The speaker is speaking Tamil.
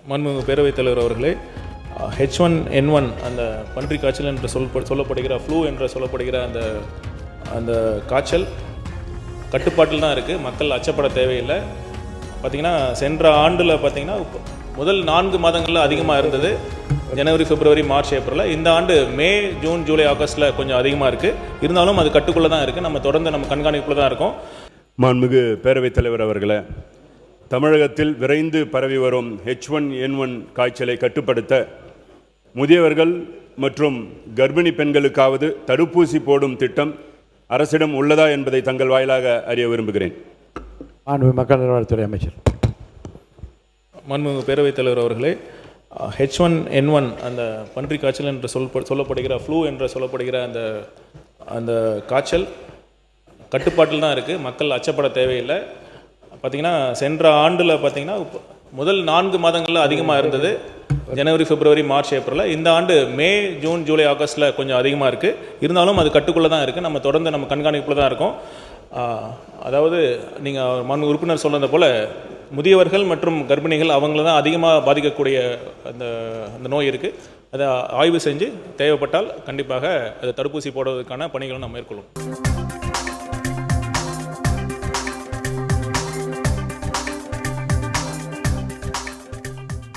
மாண்புமிகு பேரவைத் தலைவர் அவர்களே, H1N1 அந்த பன்றி காய்ச்சல் என்று சொல்லப்படுகிற ஃப்ளூ என்று சொல்லப்படுகிற அந்த காய்ச்சல் கட்டுப்பாட்டில் தான் இருக்குது. மக்கள் அச்சப்பட தேவையில்லை. பார்த்திங்கன்னா சென்ற ஆண்டில் பார்த்திங்கன்னா முதல் 4 மாதங்களில் அதிகமாக இருந்தது. ஜனவரி, பிப்ரவரி, மார்ச், ஏப்ரலில். இந்த ஆண்டு மே, ஜூன், ஜூலை, ஆகஸ்ட்டில் கொஞ்சம் அதிகமாக இருக்குது. இருந்தாலும் அது கட்டுக்குள்ளே தான் இருக்குது. நம்ம தொடர்ந்து கண்காணிப்புல தான் இருக்கோம். மாண்புமிகு பேரவைத் தலைவர் அவர்களே, தமிழகத்தில் விரைந்து பரவி வரும் H1N1 காய்ச்சலை கட்டுப்படுத்த முதியவர்கள் மற்றும் கர்ப்பிணி பெண்களுக்காவது தடுப்பூசி போடும் திட்டம் அரசிடம் உள்ளதா என்பதை தங்கள் வாயிலாக அறிய விரும்புகிறேன். மக்கள் நல்வாழ்வுத்துறை அமைச்சர். மாண்புமிகு பேரவைத் தலைவர் அவர்களே, H1N1 அந்த பன்றி காய்ச்சல் என்று சொல்லப்படுகிற ஃப்ளூ என்று சொல்லப்படுகிற அந்த காய்ச்சல் கட்டுப்பாட்டில் தான் இருக்குது. மக்கள் அச்சப்பட தேவையில்லை. பார்த்திங்கன்னா சென்ற ஆண்டில் பார்த்திங்கன்னா முதல் 4 மாதங்களில் அதிகமாக இருந்தது. ஜனவரி, பிப்ரவரி, மார்ச், ஏப்ரலில். இந்த ஆண்டு மே, ஜூன், ஜூலை, ஆகஸ்ட்டில் கொஞ்சம் அதிகமாக இருக்குது. இருந்தாலும் அது கட்டுக்குள்ளே தான் இருக்குது. நம்ம தொடர்ந்து கண்காணிப்பில் தான் இருக்கோம். அதாவது நீங்கள் மாண்பு உறுப்பினர் சொன்னது போல் முதியவர்கள் மற்றும் கர்ப்பிணிகள் அவங்கள தான் அதிகமாக பாதிக்கக்கூடிய அந்த நோய் இருக்குது. அதை ஆய்வு செஞ்சு தேவைப்பட்டால் கண்டிப்பாக அதை தடுப்பூசி போடுவதற்கான பணிகளை நாம் மேற்கொள்ளும்.